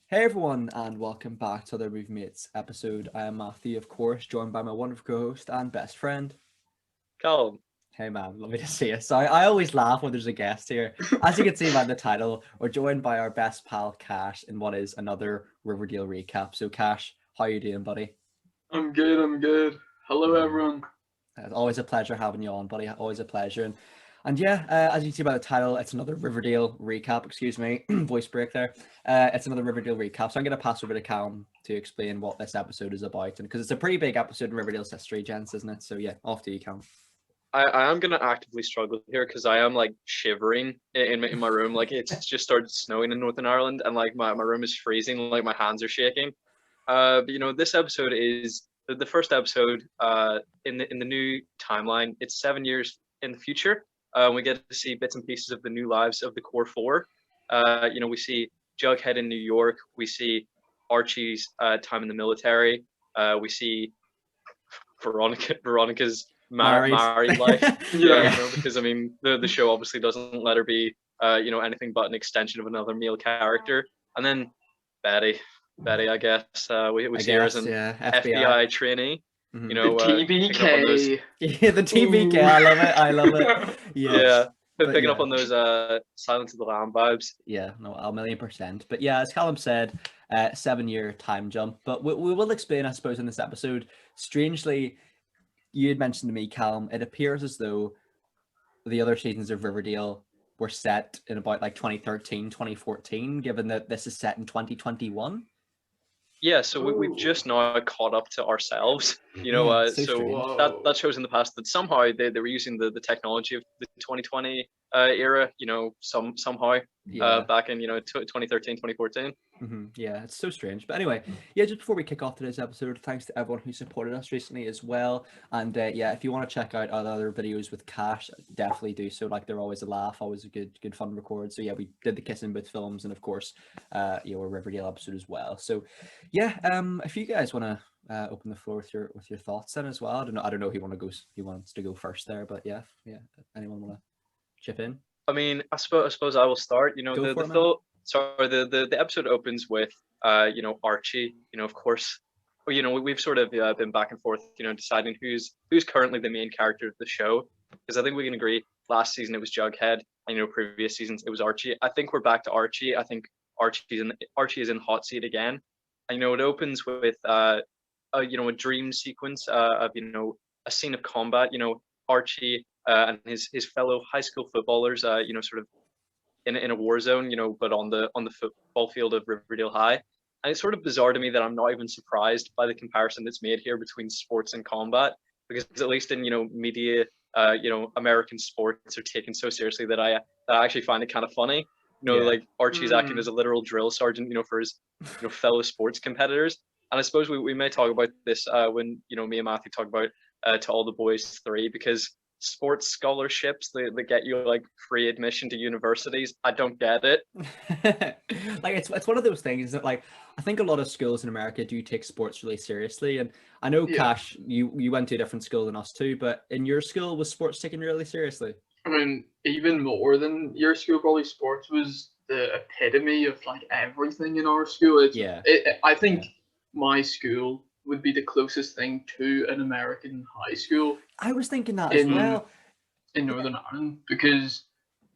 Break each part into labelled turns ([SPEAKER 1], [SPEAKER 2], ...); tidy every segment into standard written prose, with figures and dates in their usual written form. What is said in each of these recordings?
[SPEAKER 1] Hey everyone, and welcome back to the Movie Mates episode. I am Matthew, of course, joined by my wonderful co-host and best friend.
[SPEAKER 2] Callum.
[SPEAKER 1] Hey man, lovely to see you. Sorry, I always laugh when there's a guest here. As you can see by the title, we're joined by our best pal Kash in what is another Riverdale recap. So Kash, how you doing, buddy?
[SPEAKER 3] I'm good. Hello,
[SPEAKER 1] Yeah.
[SPEAKER 3] everyone.
[SPEAKER 1] It's always a pleasure having you on, buddy. Always a pleasure. And yeah, as you can see by the title, it's another Riverdale recap. Excuse me, voice break there. It's another Riverdale recap. So I'm going to pass over to Callum to explain what this episode is about, and because it's a pretty big episode in Riverdale's history, gents, isn't it? So yeah, off to you, Callum.
[SPEAKER 2] I am gonna actively struggle here because I am like shivering in my room. Like it's just started snowing in Northern Ireland, and like my room is freezing. Like my hands are shaking. But this episode is the first episode in the new timeline. It's 7 years in the future. We get to see bits and pieces of the new lives of the core four. We see Jughead in New York. We see Archie's time in the military. We see Veronica's married life. Because I mean the show obviously doesn't let her be anything but an extension of another male character. And then Betty, I guess we see her as an FBI trainee.
[SPEAKER 1] Mhm.
[SPEAKER 3] The TBK.
[SPEAKER 1] Yeah, the TBK. I love it. Yes.
[SPEAKER 2] Picking up on those Silence of the Lamb vibes.
[SPEAKER 1] Yeah, no, 1,000,000%. But yeah, as Callum said, 7 year time jump. But we will explain, I suppose, in this episode. Strangely, you had mentioned to me, Callum, it appears as though the other seasons of Riverdale were set in about like 2013, 2014, given that this is set in 2021.
[SPEAKER 2] Yeah, so we've just now caught up to ourselves. That shows in the past that somehow they were using the technology of the 2020 era, somehow back in 2013, 2014.
[SPEAKER 1] Yeah, it's so strange. But anyway, yeah, just before we kick off today's episode, thanks to everyone who supported us recently as well. And yeah, if you want to check out our other videos with Kash, definitely do so. Like, they're always a laugh, always a good fun record. So yeah, we did the Kissing Booth films, and of course, a Riverdale episode as well. So yeah, if you guys want to open the floor with your thoughts then as well. I don't know who wants to go first there, but yeah. Anyone want to chip in?
[SPEAKER 2] I mean, I suppose I will start. The episode opens with Archie. Of course, we've sort of been back and forth, deciding who's currently the main character of the show, because I think we can agree last season it was Jughead, and previous seasons it was Archie. I think we're back to Archie. I think Archie is in hot seat again. And it opens with a dream sequence of a scene of combat. Archie and his fellow high school footballers, sort of in a war zone, but on the football field of Riverdale High. And it's sort of bizarre to me that I'm not even surprised by the comparison that's made here between sports and combat, because at least in media, American sports are taken so seriously that I actually find it kind of funny. Like Archie's acting as a literal drill sergeant, for his fellow sports competitors. And I suppose we may talk about this when me and Matthew talk about To All the Boys 3, because sports scholarships they get you like free admission to universities. I don't get it.
[SPEAKER 1] Like, it's one of those things that, like, I think a lot of schools in America do take sports really seriously, and I know Kash, you went to a different school than us too, but in your school was sports taken really seriously?
[SPEAKER 3] I mean, even more than your school, probably sports was the epitome of like everything in our school. I think my school would be the closest thing to an American high school.
[SPEAKER 1] I was thinking that as well.
[SPEAKER 3] In Northern Ireland, because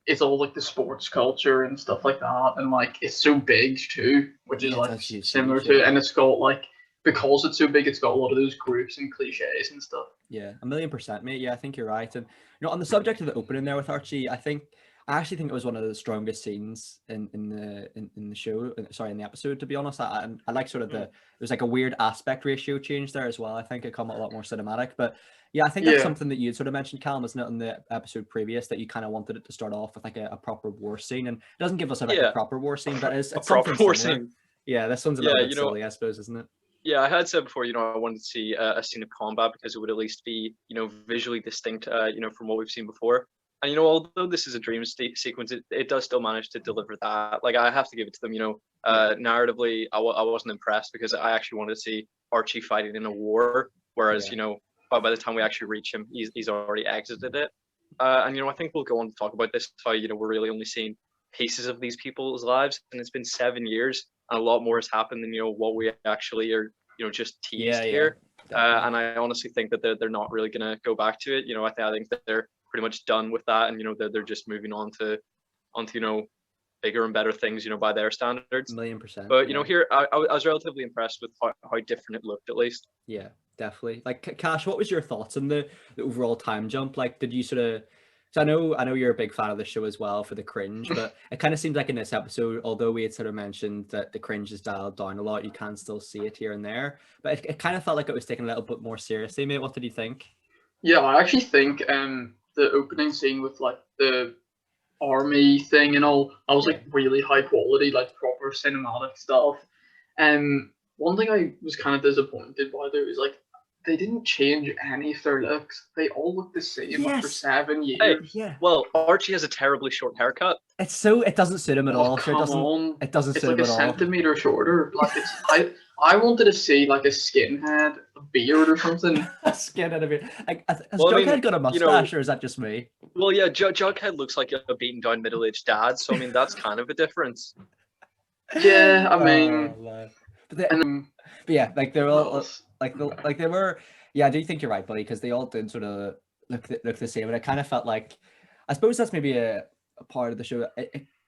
[SPEAKER 3] it's all like the sports culture and stuff like that, and like it's so big too, which is like similar to, and it's got like, because it's so big, it's got a lot of those groups and cliches and stuff.
[SPEAKER 1] Yeah, 1,000,000%, mate. Yeah, I think you're right. And on the subject of the opening there with Archie, I actually think it was one of the strongest scenes in the show. Sorry, in the episode. To be honest, I like sort of there's like a weird aspect ratio change there as well. I think it come a lot more cinematic. But yeah, I think that's something that you sort of mentioned, Callum, isn't it, in the episode previous, that you kind of wanted it to start off with like a proper war scene, and it doesn't give us a proper war scene, but it's
[SPEAKER 2] proper war scene.
[SPEAKER 1] Yeah, this one's a little bit silly, I suppose, isn't it?
[SPEAKER 2] Yeah, I had said before, I wanted to see a scene of combat because it would at least be, visually distinct, from what we've seen before. And, although this is a dream sequence, it does still manage to deliver that. Like, I have to give it to them, narratively, I wasn't impressed, because I actually wanted to see Archie fighting in a war, whereas, by the time we actually reach him, he's already exited it. And, I think we'll go on to talk about this, how, we're really only seeing pieces of these people's lives, and it's been 7 years. and a lot more has happened than what we actually are just teased here. And I honestly think that they're not really gonna go back to it. I think that they're pretty much done with that, and they're just moving on to bigger and better things, by their standards.
[SPEAKER 1] 1,000,000%.
[SPEAKER 2] But here I was relatively impressed with how different it looked, at least.
[SPEAKER 1] Yeah, definitely. Like, Kash, what was your thoughts on the overall time jump? Like, did you sort of? So I know you're a big fan of the show as well for the cringe, but it kind of seems like in this episode, although we had sort of mentioned that the cringe is dialed down a lot, you can still see it here and there. But it kind of felt like it was taken a little bit more seriously, mate. What did you think?
[SPEAKER 3] Yeah, I actually think the opening scene with like the army thing and all, that was like really high quality, like proper cinematic stuff. One thing I was kind of disappointed by though is like they didn't change any of their looks. They all look the same after 7 years.
[SPEAKER 2] Hey, well, Archie has a terribly short haircut.
[SPEAKER 1] It doesn't suit him at all. Sure, it doesn't suit him at all.
[SPEAKER 3] It's like a centimeter shorter. Like I wanted to see like a skinhead, a beard or something.
[SPEAKER 1] A skinhead, a beard. Has Jughead got a mustache, or is that just me?
[SPEAKER 2] Well, yeah, Jughead looks like a beaten down middle-aged dad. So I mean, that's kind of a difference.
[SPEAKER 3] Yeah, I mean,
[SPEAKER 1] but yeah, like they're all like they were. Yeah, I do think you're right, buddy, because they all did sort of look the same, and it kind of felt like, I suppose that's maybe a part of the show.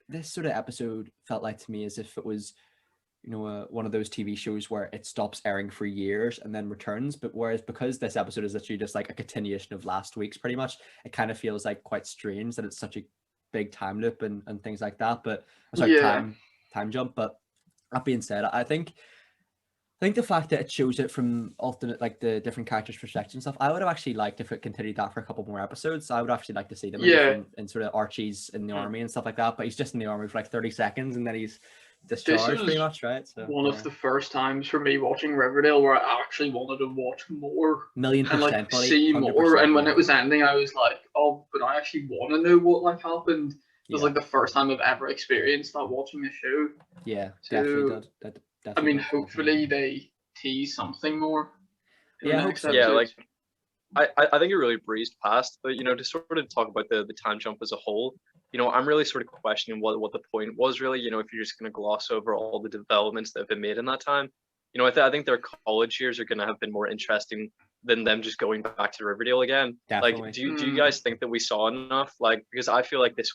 [SPEAKER 1] This sort of episode felt like to me as if it was, one of those TV shows where it stops airing for years and then returns. But whereas because this episode is literally just like a continuation of last week's, pretty much, it kind of feels like quite strange that it's such a big time loop and things like that. But time jump. But that being said, I think the fact that it shows it from alternate, like the different characters' perspectives and stuff, I would have actually liked if it continued that for a couple more episodes. I would actually like to see them in sort of Archie's in the army and stuff like that. But he's just in the army for like 30 seconds and then he's discharged pretty much, right? So
[SPEAKER 3] one of the first times for me watching Riverdale where I actually wanted to watch more.
[SPEAKER 1] 1,000,000%,
[SPEAKER 3] and like
[SPEAKER 1] buddy,
[SPEAKER 3] see more. And when it was ending, I was like, oh, but I actually want to know what like happened. It was like the first time I've ever experienced that watching the show.
[SPEAKER 1] Yeah,
[SPEAKER 3] so,
[SPEAKER 1] definitely.
[SPEAKER 3] I mean, hopefully they tease something more.
[SPEAKER 2] Yeah, like I think it really breezed past, but to sort of talk about the time jump as a whole, I'm really sort of questioning what the point was really. If you're just going to gloss over all the developments that have been made in that time, I think their college years are going to have been more interesting than them just going back to Riverdale again.
[SPEAKER 1] Definitely.
[SPEAKER 2] Like, do you guys think that we saw enough? Like, because I feel like this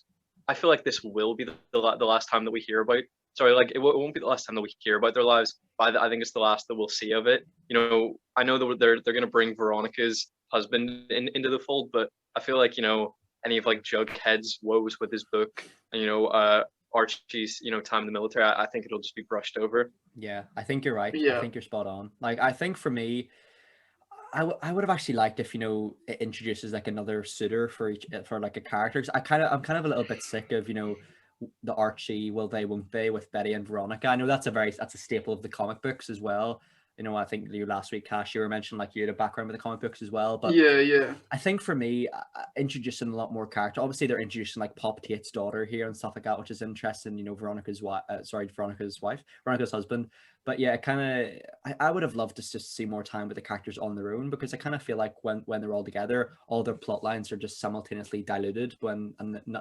[SPEAKER 2] will be the last time that we hear about. Sorry, like it won't be the last time that we hear about their lives, but I think it's the last that we'll see of it. I know that they're going to bring Veronica's husband into the fold, but I feel like any of like Jughead's woes with his book and Archie's time in the military, I think it'll just be brushed over.
[SPEAKER 1] Yeah, I think you're right.
[SPEAKER 3] Yeah.
[SPEAKER 1] I think you're spot on. Like, I think for me, I would have actually liked if it introduces like another suitor for like a character. Cause I'm kind of a little bit sick of the Archie will they won't they with Betty and Veronica. I know that's a staple of the comic books as well. I think last week, Kash, you were mentioning like you had a background with the comic books as well. But
[SPEAKER 3] yeah.
[SPEAKER 1] I think for me, introducing a lot more character. Obviously, they're introducing like Pop Tate's daughter here and stuff like that, which is interesting. Veronica's husband. But yeah, I would have loved to just see more time with the characters on their own, because I kind of feel like when they're all together, all their plot lines are just simultaneously diluted. They don't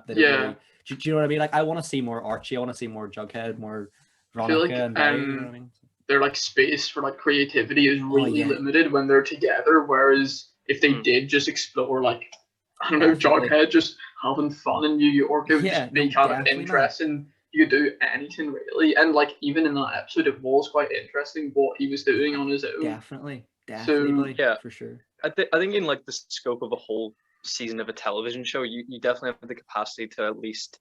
[SPEAKER 1] really, do you know what I mean? Like, I want to see more Archie. I want to see more Jughead, more Veronica and Betty. You know what I mean?
[SPEAKER 3] Their like space for like creativity is really limited when they're together, whereas if they did just explore like, I don't know, Jughead just having fun in New York, it would just be kind of interesting. You could do anything really, and like even in that episode it was quite interesting what he was doing on his own.
[SPEAKER 1] Definitely, for sure.
[SPEAKER 2] I think in like the scope of a whole season of a television show, you definitely have the capacity to at least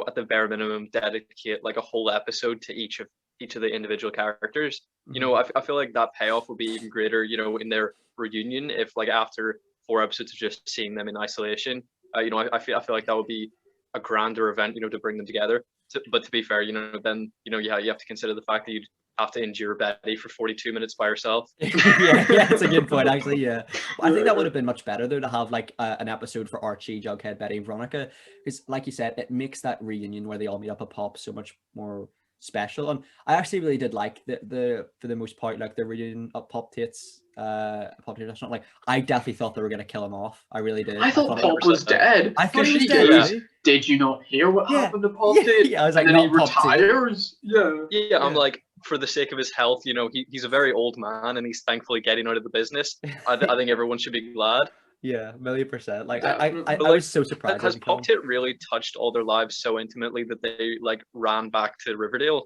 [SPEAKER 2] at the bare minimum dedicate like a whole episode to each of the individual characters. I feel like that payoff would be even greater in their reunion, if like after 4 episodes of just seeing them in isolation, I feel like that would be a grander event to bring them together. But to be fair, then you have to consider the fact that you'd have to endure Betty for 42 minutes by herself.
[SPEAKER 1] yeah, that's a good point actually. Yeah, I think that would have been much better though, to have like an episode for Archie, Jughead, Betty and Veronica, because like you said, it makes that reunion where they all meet up at Pop so much more special. And I actually really did like the for the most part, like the reunion of Pop Tate's restaurant. Like, I definitely thought they were gonna kill him off. I really did.
[SPEAKER 3] I thought Pop was dead.
[SPEAKER 1] I thought he was
[SPEAKER 3] dead. Did you not hear what happened to Pop Tate?
[SPEAKER 1] Yeah, I was like,
[SPEAKER 3] and then he
[SPEAKER 1] Pop
[SPEAKER 3] retires.
[SPEAKER 1] Tate.
[SPEAKER 2] Yeah. I'm like, for the sake of his health, you know, he's a very old man and he's thankfully getting out of the business. I think everyone should be glad.
[SPEAKER 1] Yeah, 1,000,000%. Like
[SPEAKER 3] Definitely.
[SPEAKER 1] I was so surprised.
[SPEAKER 2] Has Pop Tit really touched all their lives so intimately that they like ran back to Riverdale?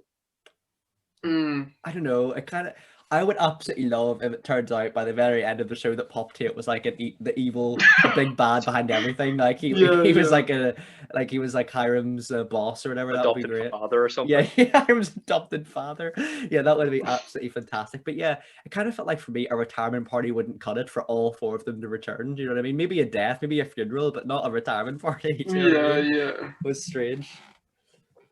[SPEAKER 1] I don't know. I would absolutely love if it turns out by the very end of the show that Pop Tate was like the evil, the big bad behind everything. Like he was like he was like Hiram's boss or whatever. That would be
[SPEAKER 2] Adopted
[SPEAKER 1] great.
[SPEAKER 2] father or something.
[SPEAKER 1] Yeah, Hiram's adopted father. Yeah, that would be absolutely fantastic. But yeah, it kind of felt like for me a retirement party wouldn't cut it for all 4 of them to return. Do you know what I mean? Maybe a death, maybe a funeral, but not a retirement party. Do you know what I mean?
[SPEAKER 3] Yeah.
[SPEAKER 1] It was strange.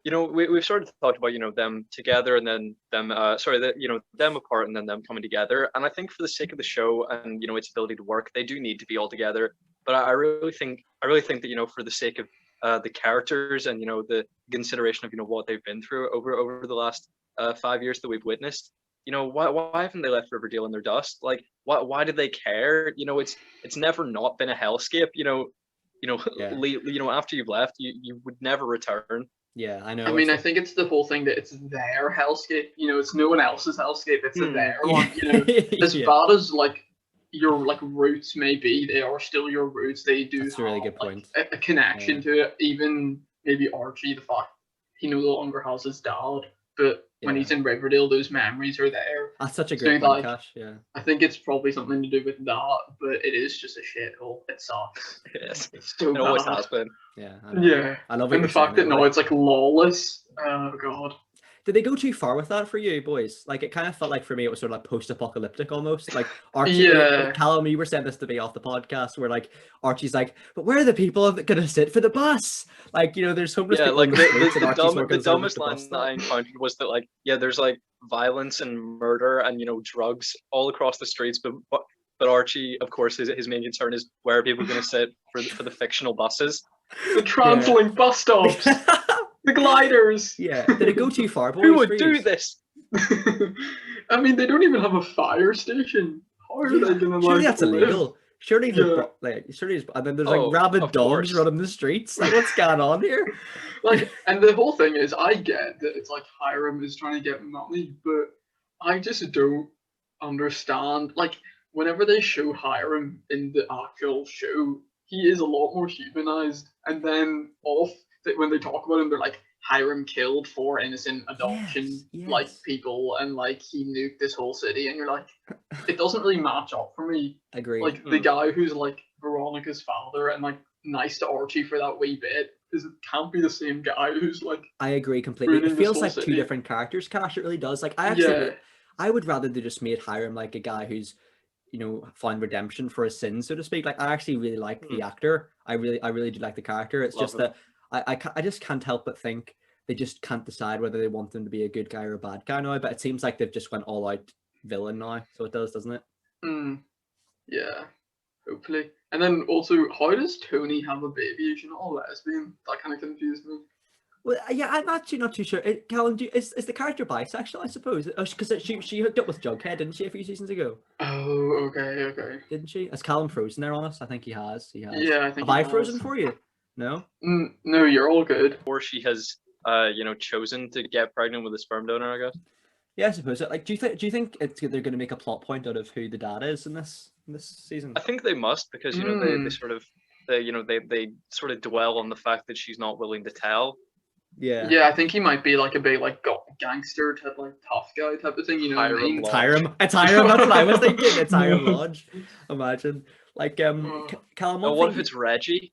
[SPEAKER 2] You know, we've sort of talked about, you know, them together and then them, you know, them apart and then them coming together. And I think for the sake of the show and, you know, its ability to work, they do need to be all together. But I really think that, you know, for the sake of the characters and, you know, the consideration of, you know, what they've been through over the last 5 years that we've witnessed, you know, why haven't they left Riverdale in their dust? Like, why did they care? You know, it's never not been a hellscape. You know,
[SPEAKER 1] Yeah.
[SPEAKER 2] you know, after you've left, you would never return.
[SPEAKER 1] Yeah, I know.
[SPEAKER 3] I mean, I think it's the whole thing that it's their hellscape. You know, it's no one else's hellscape. It's their one. You know, as bad as like your like roots may be, they are still your roots. They do
[SPEAKER 1] That's a really good point.
[SPEAKER 3] Like, a connection to it. Even maybe Archie, the fact he no longer has his dad, but when he's in Riverdale, those memories are there.
[SPEAKER 1] That's such a great point,
[SPEAKER 3] like,
[SPEAKER 1] Kash. Yeah.
[SPEAKER 3] I think it's probably something to do with that, but it is just a shithole. It sucks.
[SPEAKER 2] Yes,
[SPEAKER 3] it's so
[SPEAKER 2] it always
[SPEAKER 3] bad.
[SPEAKER 2] has been.
[SPEAKER 1] Yeah.
[SPEAKER 3] I
[SPEAKER 1] love it.
[SPEAKER 3] And the fact that now it's like lawless. Oh god.
[SPEAKER 1] Did they go too far with that for you, boys? Like, it kind of felt like for me it was sort of like post-apocalyptic almost. Like Archie, Callum, you were saying this to me off the podcast, where like Archie's like, "But where are the people that gonna sit for the bus?" Like, you know, there's homeless people.
[SPEAKER 2] Like
[SPEAKER 1] on
[SPEAKER 2] the dumbest line that I encountered was that like, there's like violence and murder and, you know, drugs all across the streets, but Archie, of course, his main concern is where are people going to sit for the fictional buses,
[SPEAKER 3] the TransLink bus stops, the gliders.
[SPEAKER 1] Yeah, did it go too far, boys?
[SPEAKER 2] Who would do this?
[SPEAKER 3] I mean, they don't even have a fire station. How are they gonna?
[SPEAKER 1] Surely
[SPEAKER 3] like,
[SPEAKER 1] that's illegal. Surely, and then there's like rabid dogs running the streets. Like, what's going on here?
[SPEAKER 3] Like, and the whole thing is, I get that it's like Hiram is trying to get money, but I just don't understand. Like, whenever they show Hiram in the actual show, he is a lot more humanized, and then when they talk about him, they're like, Hiram killed 4 innocent adoption like people, and like he nuked this whole city, and you're like, it doesn't really match up for me.
[SPEAKER 1] Agreed.
[SPEAKER 3] Like the guy who's like Veronica's father and like nice to Archie for that wee bit, because it can't be the same guy who's like.
[SPEAKER 1] I agree completely. It feels like 2 different characters, Kash. It really does. Like, I would rather they just made Hiram like a guy who's, you know, found redemption for his sins, so to speak. Like, I actually really like the actor. I really do like the character. It's just that I just can't help but think they just can't decide whether they want him to be a good guy or a bad guy now. But it seems like they've just went all out villain now. So it does, doesn't it?
[SPEAKER 3] Yeah, hopefully. And then also, how does Tony have a baby if she's not a lesbian? That kind of confused me.
[SPEAKER 1] Well, yeah, I'm actually not too sure. Callum, is the character bisexual, I suppose? Because she hooked up with Jughead, didn't she, a few seasons ago?
[SPEAKER 3] Oh, okay.
[SPEAKER 1] Didn't she? Has Callum frozen there on us? I think he has.
[SPEAKER 3] Yeah, I think.
[SPEAKER 1] Have I frozen for you? No.
[SPEAKER 3] No, you're all good.
[SPEAKER 2] Or she has, you know, chosen to get pregnant with a sperm donor, I guess.
[SPEAKER 1] Yeah, I suppose. Like, do you think they're going to make a plot point out of who the dad is in this season?
[SPEAKER 2] I think they must, because you know they sort of they sort of dwell on the fact that she's not willing to tell.
[SPEAKER 3] Yeah, I think he might be like a big like gangster type, like tough guy type of thing. You know,
[SPEAKER 1] It's Hiram. That's what I was thinking. It's Hiram Lodge. Imagine, like, Callum.
[SPEAKER 2] What if it's Reggie?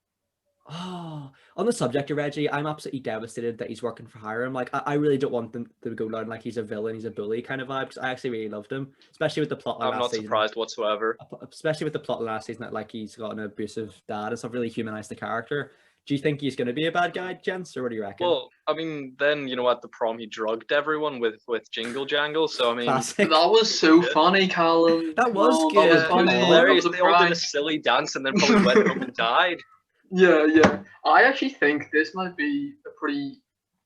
[SPEAKER 1] Oh, on the subject of Reggie, I'm absolutely devastated that he's working for Hiram. Like, I really don't want them to go down like he's a villain, he's a bully kind of vibe, because I actually really loved him, especially with the plot.
[SPEAKER 2] I'm not surprised whatsoever.
[SPEAKER 1] Especially with the plot last season that like he's got an abusive dad and stuff, really humanized the character. Do you think he's going to be a bad guy, gents, or what do you reckon?
[SPEAKER 2] Well, I mean, then, you know, at the prom he drugged everyone with Jingle Jangle, so I mean...
[SPEAKER 1] Classic.
[SPEAKER 3] That was so funny, Callum.
[SPEAKER 1] That was good.
[SPEAKER 3] That was funny.
[SPEAKER 2] Hilarious. They all did a silly dance and then probably went home and died.
[SPEAKER 3] Yeah. I actually think this might be a pretty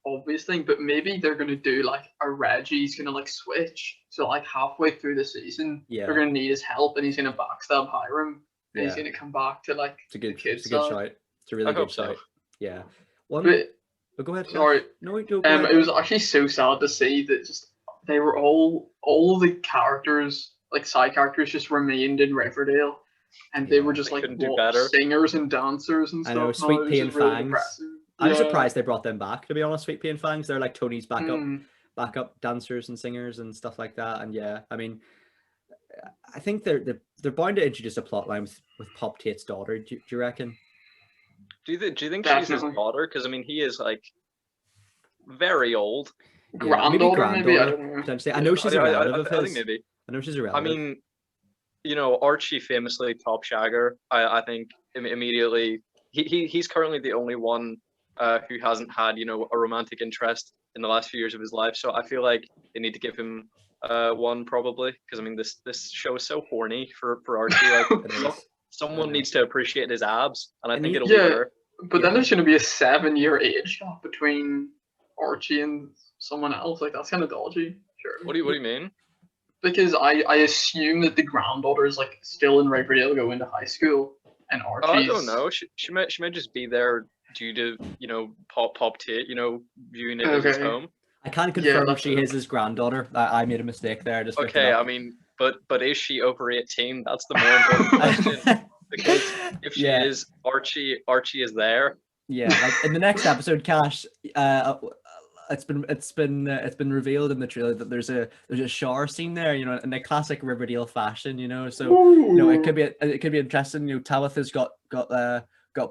[SPEAKER 3] obvious thing, but maybe they're going to do like a Reggie's going to like switch. So like halfway through the season, they're going to need his help and he's going to backstab Hiram. And he's going to come back to like
[SPEAKER 1] the kids.
[SPEAKER 3] It's
[SPEAKER 1] a good shout. It's a really good shout. Yeah. Go ahead.
[SPEAKER 3] Sorry.
[SPEAKER 1] No,
[SPEAKER 3] it was actually so sad to see that just they were all of the characters, like side characters, just remained in Riverdale, and they were just
[SPEAKER 2] They
[SPEAKER 3] like
[SPEAKER 2] couldn't do better.
[SPEAKER 3] singers and dancers and
[SPEAKER 1] I
[SPEAKER 3] stuff.
[SPEAKER 1] know,
[SPEAKER 3] No,
[SPEAKER 1] Sweet
[SPEAKER 3] it was
[SPEAKER 1] Pea
[SPEAKER 3] just
[SPEAKER 1] and
[SPEAKER 3] really
[SPEAKER 1] Fangs.
[SPEAKER 3] depressing.
[SPEAKER 1] I'm
[SPEAKER 3] Yeah.
[SPEAKER 1] surprised they brought them back, to be honest. Sweet Pea and Fangs, they're like Tony's
[SPEAKER 3] Mm.
[SPEAKER 1] backup dancers and singers and stuff like that. And yeah, I mean, I think they're bound to introduce a plot line with Pop Tate's daughter. Do you reckon?
[SPEAKER 2] Do you think she's his
[SPEAKER 3] Definitely.
[SPEAKER 2] daughter? Because I mean, he is like very old.
[SPEAKER 1] Yeah, maybe
[SPEAKER 3] Granddaughter, maybe, I don't know.
[SPEAKER 1] potentially. I know she's a relative of
[SPEAKER 2] I think
[SPEAKER 1] his.
[SPEAKER 2] maybe.
[SPEAKER 1] I know she's a
[SPEAKER 2] I
[SPEAKER 1] relative.
[SPEAKER 2] mean, you know, Archie famously top shagger. I think immediately he's currently the only one who hasn't had, you know, a romantic interest in the last few years of his life. So I feel like they need to give him one probably, because I mean this show is so horny for Archie. Like someone needs to appreciate his abs, and I think it'll be her.
[SPEAKER 3] But then there's going to be a 7-year age gap between Archie and someone else. Like, that's kind of dodgy. Sure.
[SPEAKER 2] What do you mean?
[SPEAKER 3] Because I assume that the granddaughter is like still in Riverdale, going to high school, and Archie's...
[SPEAKER 2] I don't know. She may just be there due to, you know, Pop Tate, you know, viewing it as his home.
[SPEAKER 1] I can't confirm if she is his granddaughter. I made a mistake there. Just
[SPEAKER 2] okay. I mean, but is she over 18? That's the more important question. Because if she is, Archie is there.
[SPEAKER 1] Yeah, like in the next episode, Kash, it's been revealed in the trailer that there's a shower scene there, you know, in a classic Riverdale fashion, you know. So you know, it could be interesting. You know, Tabitha's got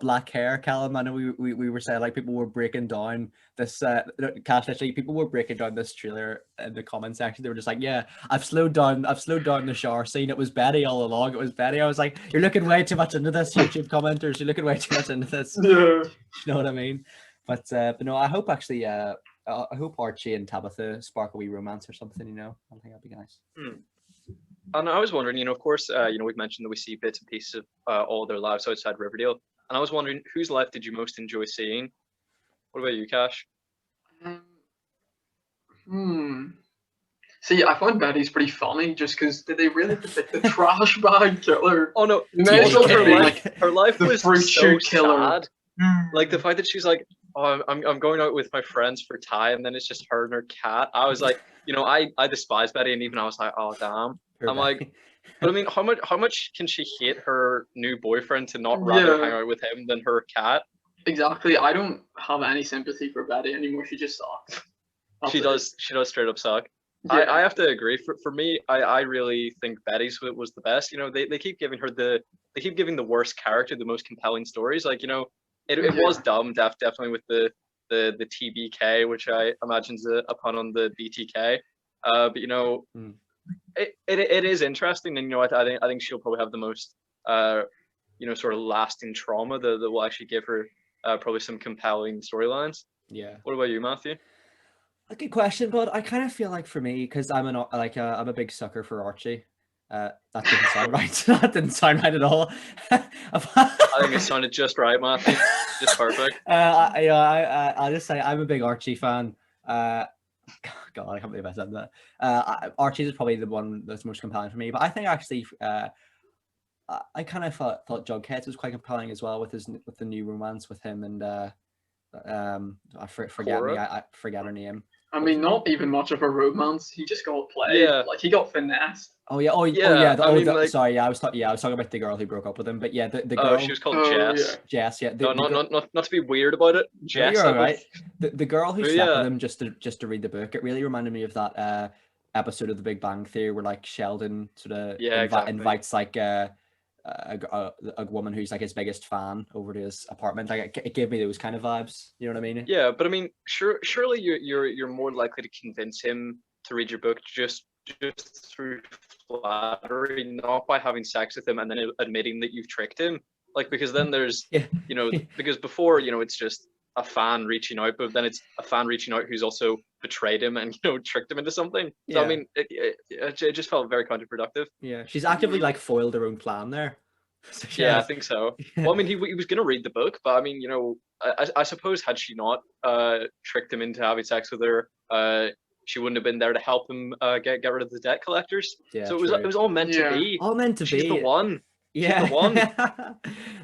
[SPEAKER 1] black hair. Callum, I know we were saying like people were breaking down this Kash, literally people were breaking down this trailer in the comment section. They were just like, yeah, I've slowed down the shower scene. It was Betty all along. It was Betty. I was like, you're looking way too much into this, YouTube commenters. You're looking way too much into this.
[SPEAKER 3] Yeah.
[SPEAKER 1] You know what I mean? But no, I hope actually I hope Archie and Tabitha spark a wee romance or something, you know. I think that'd be nice.
[SPEAKER 2] And I was wondering, you know, of course, you know, we've mentioned that we see bits and pieces of all their lives outside Riverdale. And I was wondering, whose life did you most enjoy seeing? What about you, Kash?
[SPEAKER 3] See, I find Betty's pretty funny, just because did they really depict the trash bag killer?
[SPEAKER 2] Oh no, her life was so sad. Like the fact that she's like, oh, I'm going out with my friends for Thai, and then it's just her and her cat. I was like, you know, I despise Betty, and even I was like, oh damn. I'm like, but I mean, how much can she hate her new boyfriend to not rather hang out with him than her cat?
[SPEAKER 3] Exactly. I don't have any sympathy for Betty anymore. She just sucks.
[SPEAKER 2] She does straight up suck. Yeah. I have to agree. For me, I really think Betty's was the best. You know, they keep giving her the worst character the most compelling stories. Like, you know, it was dumb, definitely with the TBK, which I imagine is a pun on the BTK. But you know, it is interesting, and you know, I think she'll probably have the most you know, sort of lasting trauma that will actually give her probably some compelling storylines.
[SPEAKER 1] Yeah.
[SPEAKER 2] What about you, Matthew?
[SPEAKER 1] A good question, but I kind of feel like for me, because I'm a big sucker for Archie. That didn't sound right. That didn't sound right at all.
[SPEAKER 2] I think it sounded just right, Matthew. Just perfect.
[SPEAKER 1] I'll just say I'm a big Archie fan. God, I can't believe I said that. Archie is probably the one that's most compelling for me, but I think actually, I kind of thought Jughead was quite compelling as well with the new romance with him and I forget her name.
[SPEAKER 3] I mean, not even much of a romance. He just got played. Yeah. Like he got finessed.
[SPEAKER 1] Sorry, I was talking about the girl who broke up with him. But yeah, the girl.
[SPEAKER 2] Oh, she was called Jess.
[SPEAKER 1] Yeah. Jess, yeah.
[SPEAKER 2] Not to be weird about it. Jess.
[SPEAKER 1] You're all right. The girl who slept with him just to read the book. It really reminded me of that episode of The Big Bang Theory where like Sheldon sort of invites like a woman who's like his biggest fan over to his apartment. Like it gave me those kind of vibes. You know what I mean?
[SPEAKER 2] Yeah, but I mean, surely you're more likely to convince him to read your book just through flattery, not by having sex with him and then admitting that you've tricked him. Like, because then there's you know, because before, you know, it's just a fan reaching out, but then it's a fan reaching out who's also betrayed him and, you know, tricked him into something. So I mean, it just felt very counterproductive.
[SPEAKER 1] Yeah, she's actively like foiled her own plan there.
[SPEAKER 2] So, yeah, I think so. Well, I mean, he was going to read the book, but I mean, you know, I suppose had she not tricked him into having sex with her, she wouldn't have been there to help him get rid of the debt collectors. Yeah, so it was all meant to be.
[SPEAKER 1] All meant to be.
[SPEAKER 2] She's the one.
[SPEAKER 1] Yeah.
[SPEAKER 2] She's the one.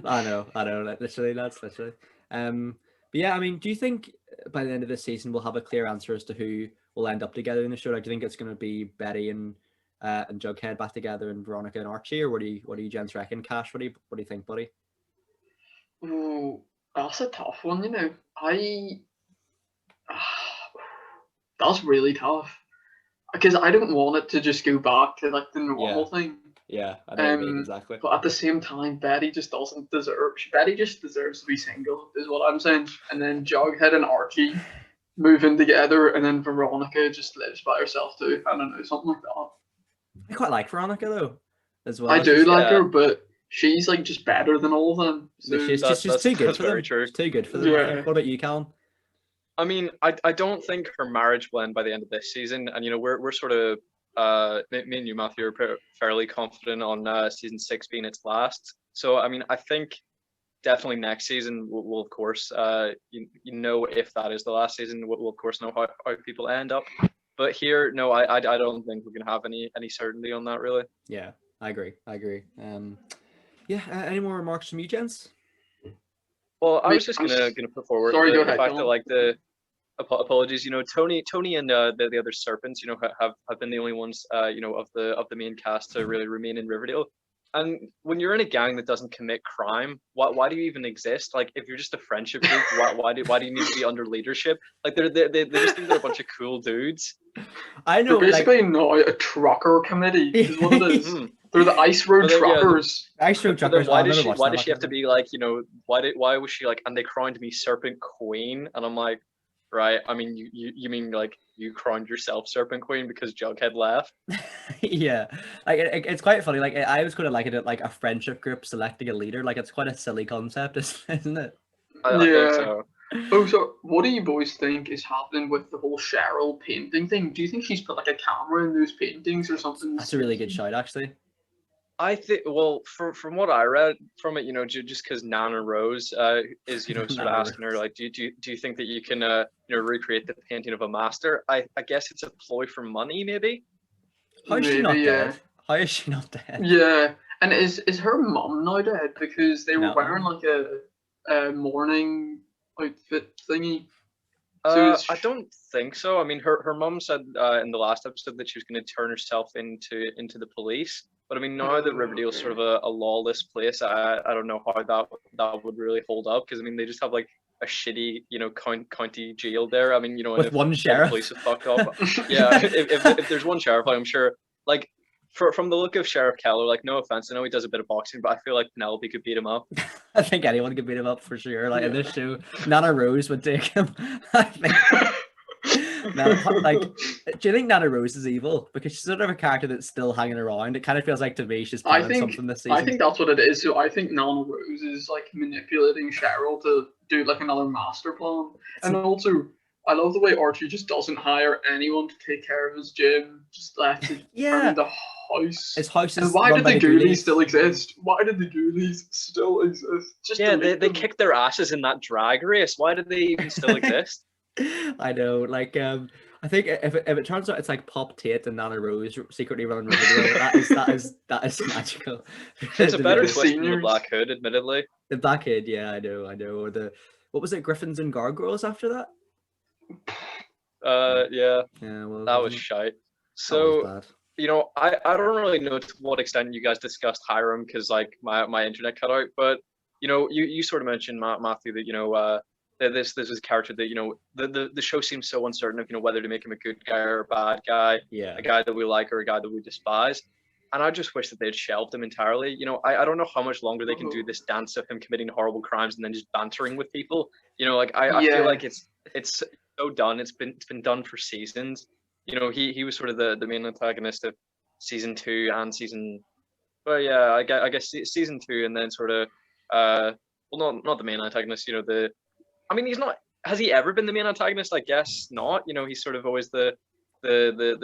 [SPEAKER 1] I know. Literally, that's literally. But yeah, I mean, do you think by the end of this season we'll have a clear answer as to who will end up together in the show? Like, do you think it's going to be Betty and Jughead back together, and Veronica and Archie, or what do you gents reckon? Cash, what do you think, buddy?
[SPEAKER 3] Oh, that's a tough one. That's really tough because I don't want it to just go back to like the normal thing.
[SPEAKER 1] Yeah, I know what you mean, exactly.
[SPEAKER 3] But at the same time, Betty just doesn't deserve. Betty just deserves to be single, is what I'm saying. And then Jughead and Archie move in together, and then Veronica just lives by herself too. I don't know, something like that.
[SPEAKER 1] I quite like Veronica though, as well.
[SPEAKER 3] I do like her, but she's like just better than all of them. So
[SPEAKER 1] she's too good for them. She's too good for them.
[SPEAKER 3] Yeah.
[SPEAKER 1] What about you, Callum?
[SPEAKER 2] I mean, I don't think her marriage will end by the end of this season, and we're sort of me and you, Matthew, are fairly confident on season 6 being its last. So I mean, I think definitely next season we'll of course if that is the last season, we'll of course know how people end up. But here, no, I don't think we're gonna have any certainty on that, really.
[SPEAKER 1] Yeah, I agree. Any more remarks from you, gents?
[SPEAKER 2] Well, I was just gonna put forward the fact that like the apologies, Tony and the other serpents, have been the only ones, of the main cast to really remain in Riverdale. And when you're in a gang that doesn't commit crime, why do you even exist? Like, if you're just a friendship group, why do you need to be under leadership? Like, they just think they're a bunch of cool dudes.
[SPEAKER 3] I know. They're basically now a trucker committee is what it is. They're the Ice Road truckers.
[SPEAKER 1] Ice Road truckers.
[SPEAKER 2] Why does she have to be like, why was she like, and they crowned me Serpent Queen, and I'm like, right, I mean, you mean like you crowned yourself Serpent Queen because Jughead left?
[SPEAKER 1] Yeah, like it's quite funny. Like, I was kind of liking it, like a friendship group selecting a leader. Like, it's quite a silly concept, isn't it?
[SPEAKER 2] I think so.
[SPEAKER 3] Oh, so what do you boys think is happening with the whole Cheryl painting thing? Do you think she's put like a camera in those paintings or something?
[SPEAKER 1] That's a really good shout, actually.
[SPEAKER 2] I think, well, from what I read from it, just because Nana Rose is, sort of asking her, like, do you think that you can, recreate the painting of a master? I guess it's a ploy for money, maybe.
[SPEAKER 1] How is she not dead? How is she not dead?
[SPEAKER 3] Yeah, and is her mum now dead? Because they were wearing like a mourning outfit thingy.
[SPEAKER 2] So I don't think so. I mean, her mum said in the last episode that she was going to turn herself into the police. But I mean, now that Riverdale's sort of a lawless place, I don't know how that would really hold up, because I mean, they just have like a shitty, county jail there. I mean,
[SPEAKER 1] with one sheriff.
[SPEAKER 2] The police have fucked up. Yeah, if there's one sheriff, I'm sure. Like, from the look of Sheriff Keller, like, no offense, I know he does a bit of boxing, but I feel like Penelope could beat him up.
[SPEAKER 1] I think anyone could beat him up for sure. Like, in this show, Nana Rose would take him. I think. Like, do you think Nana Rose is evil? Because she's sort of a character that's still hanging around. It kind of feels like to me she's planning something this season.
[SPEAKER 3] I think that's what it is. So I think Nana Rose is like manipulating Cheryl to do like another master plan. And also, I love the way Archie just doesn't hire anyone to take care of his gym. Just left it in the house.
[SPEAKER 1] His house is.
[SPEAKER 3] And why did the Ghoulies still exist? Why did the Ghoulies still exist?
[SPEAKER 2] They kicked their asses in that drag race. Why did they even still exist?
[SPEAKER 1] I know, like, I think if it turns out it's like Pop Tate and Nana Rose secretly running Riverdale, that is magical.
[SPEAKER 2] It's a better twist than the Black Hood, admittedly.
[SPEAKER 1] The Black Hood, yeah, I know. Or what was it, Griffins and Gargoyles after that?
[SPEAKER 2] Yeah.
[SPEAKER 1] Yeah, well,
[SPEAKER 2] that was shite. So, I don't really know to what extent you guys discussed Hiram, because like my internet cut out, but you sort of mentioned, Matthew, that this is a character that the show seems so uncertain of whether to make him a good guy or a bad guy, a guy that we like or a guy that we despise. And I just wish that they'd shelved him entirely. I don't know how much longer they can do this dance of him committing horrible crimes and then just bantering with people. I feel like it's so done. It's been done for seasons. He was sort of the main antagonist of season 2 and season, I guess season 2, and then sort of not the main antagonist. I mean, he's not. Has he ever been the main antagonist? I guess not. He's sort of always the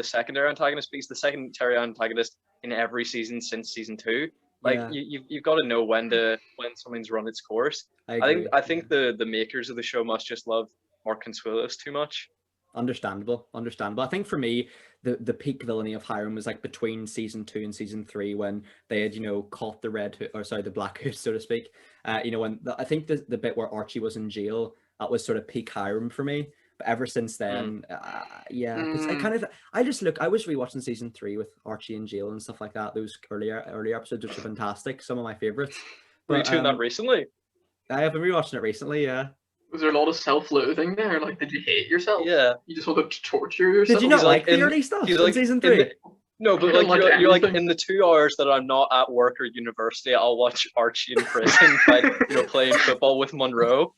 [SPEAKER 2] secondary antagonist, but he's the secondary antagonist in every season since season 2. Like, you've got to know when something's run its course. I think the makers of the show must just love Mark Consuelos too much.
[SPEAKER 1] Understandable. I think for me, the peak villainy of Hiram was like between season 2 and season 3, when they had caught the Black Hood, so to speak. When I think the bit where Archie was in jail, that was sort of peak Hiram for me. But ever since then, yeah, because I was rewatching season 3 with Archie and Jill and stuff like that. Those earlier episodes, which are fantastic, some of my favorites.
[SPEAKER 2] Were you doing that recently?
[SPEAKER 1] I have been rewatching it recently. Yeah.
[SPEAKER 3] Was there a lot of self-loathing there? Like, did you hate yourself?
[SPEAKER 2] Yeah.
[SPEAKER 3] You just wanted to torture yourself?
[SPEAKER 1] Did you not like the early stuff in season 3?
[SPEAKER 2] No, but like you're like, in the 2 hours that I'm not at work or university, I'll watch Archie in prison, playing football with Monroe.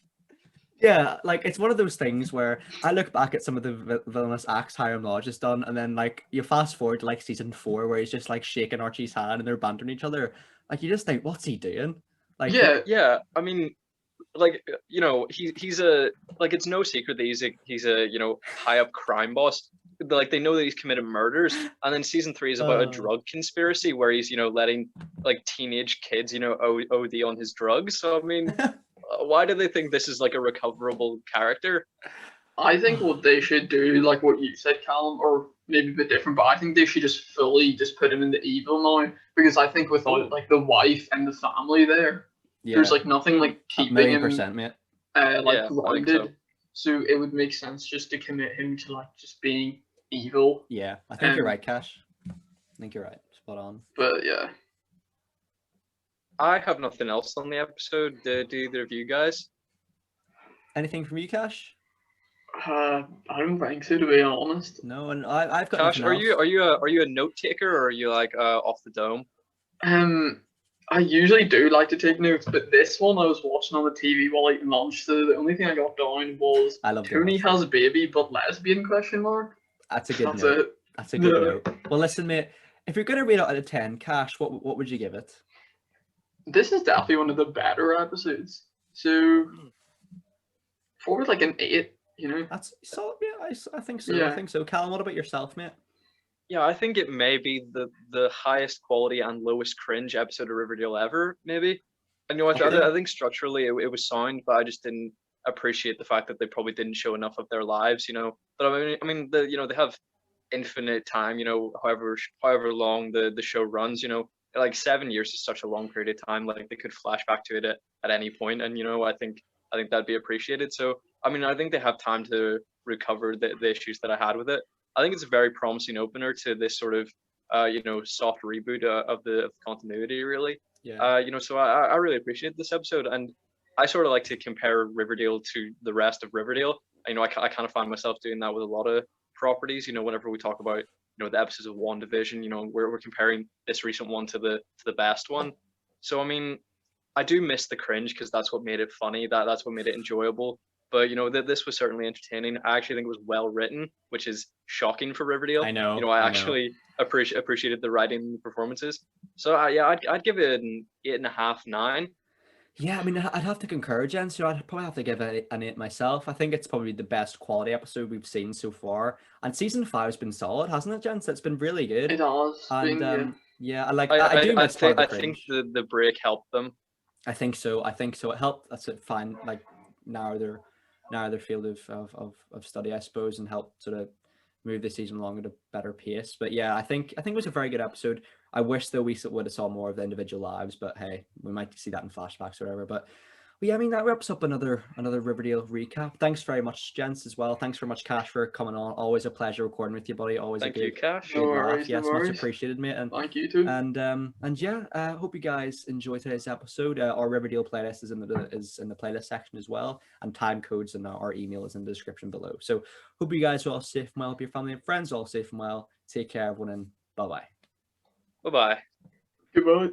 [SPEAKER 1] Yeah, like it's one of those things where I look back at some of the villainous acts Hiram Lodge has done, and then like you fast forward to like season 4 where he's just like shaking Archie's hand and they're bantering each other. Like you just think, what's he doing? Like
[SPEAKER 2] yeah. I mean, like he's a like it's no secret that he's a high up crime boss. Like they know that he's committed murders, and then season 3 is about a drug conspiracy where he's letting like teenage kids OD on his drugs. So I mean. Why do they think this is like a recoverable character?
[SPEAKER 3] I think what they should do, like what you said, Callum, or maybe a bit different, but I think they should just fully put him in the evil now, because I think without like the wife and the family there, there's like nothing like keeping him
[SPEAKER 1] mate.
[SPEAKER 3] Grounded. So it would make sense just to commit him to like just being evil.
[SPEAKER 1] Yeah, I think you're right, Kash. I think you're right. Spot on.
[SPEAKER 3] But yeah.
[SPEAKER 2] I have nothing else on the episode. Do either of you guys?
[SPEAKER 1] Anything from you, Kash?
[SPEAKER 3] I don't think so, to be honest.
[SPEAKER 1] No, and I've got.
[SPEAKER 2] Kash, are you a note taker, or are you like off the dome?
[SPEAKER 3] I usually do like to take notes, but this one I was watching on the TV while eating lunch, so the only thing I got down was Tony has a baby but lesbian ?
[SPEAKER 1] That's a good
[SPEAKER 3] That's
[SPEAKER 1] note.
[SPEAKER 3] it.
[SPEAKER 1] That's a good note. Well, listen, mate. If you're gonna rate it out of 10, Kash, what would you give it?
[SPEAKER 3] This is definitely one of the better episodes. So, for like an 8,
[SPEAKER 1] That's solid. Yeah, I think so.
[SPEAKER 3] Yeah.
[SPEAKER 1] I think so. Callum, what about yourself, mate?
[SPEAKER 2] Yeah, I think it may be the highest quality and lowest cringe episode of Riverdale ever, maybe. And I think structurally it was sound, but I just didn't appreciate the fact that they probably didn't show enough of their lives, But I mean, they have infinite time, however long the show runs, like 7 years is such a long period of time. Like they could flash back to it at any point, and I think that'd be appreciated. So I mean, I think they have time to recover the issues that I had with it. I think it's a very promising opener to this sort of soft reboot of the continuity, really.
[SPEAKER 1] Yeah.
[SPEAKER 2] So I really appreciate this episode, and I sort of like to compare Riverdale to the rest of Riverdale. I kind of find myself doing that with a lot of properties. Whenever we talk about the episodes of WandaVision, we're comparing this recent one to the best one. So I mean, I do miss the cringe because that's what made it funny. That's what made it enjoyable. But this was certainly entertaining. I actually think it was well written, which is shocking for Riverdale.
[SPEAKER 1] I know.
[SPEAKER 2] I actually appreciated the writing and the performances. So I'd give it an 8.5, 9.
[SPEAKER 1] Yeah, I mean, I'd have to concur, Jen. So I'd probably have to give it an 8 myself. I think it's probably the best quality episode we've seen so far. And season 5 has been solid, hasn't it, Jen? So it's been really good.
[SPEAKER 3] It has.
[SPEAKER 1] And yeah, I do miss
[SPEAKER 2] I think the break helped them.
[SPEAKER 1] I think so. It helped. That's it. Fine. Like narrow their field of study, I suppose, and help sort of move the season along at a better pace. But yeah, I think it was a very good episode. I wish though we would have saw more of the individual lives, but hey, we might see that in flashbacks or whatever. But yeah, I mean, that wraps up another Riverdale recap. Thanks very much, gents, as well. Thanks very much, Kash, for coming on. Always a pleasure recording with you, buddy. Always
[SPEAKER 2] Thank
[SPEAKER 1] a
[SPEAKER 2] you, Kash.
[SPEAKER 1] good laugh. Yes, much appreciated, mate. And
[SPEAKER 3] thank you too.
[SPEAKER 1] And yeah, hope you guys enjoy today's episode. Our Riverdale playlist is in the playlist section as well, and Timecodes and our email is in the description below. So hope you guys are all safe and well. Hope your family and friends are all safe and well. Take care, everyone, and bye bye.
[SPEAKER 2] Bye bye.
[SPEAKER 3] Goodbye.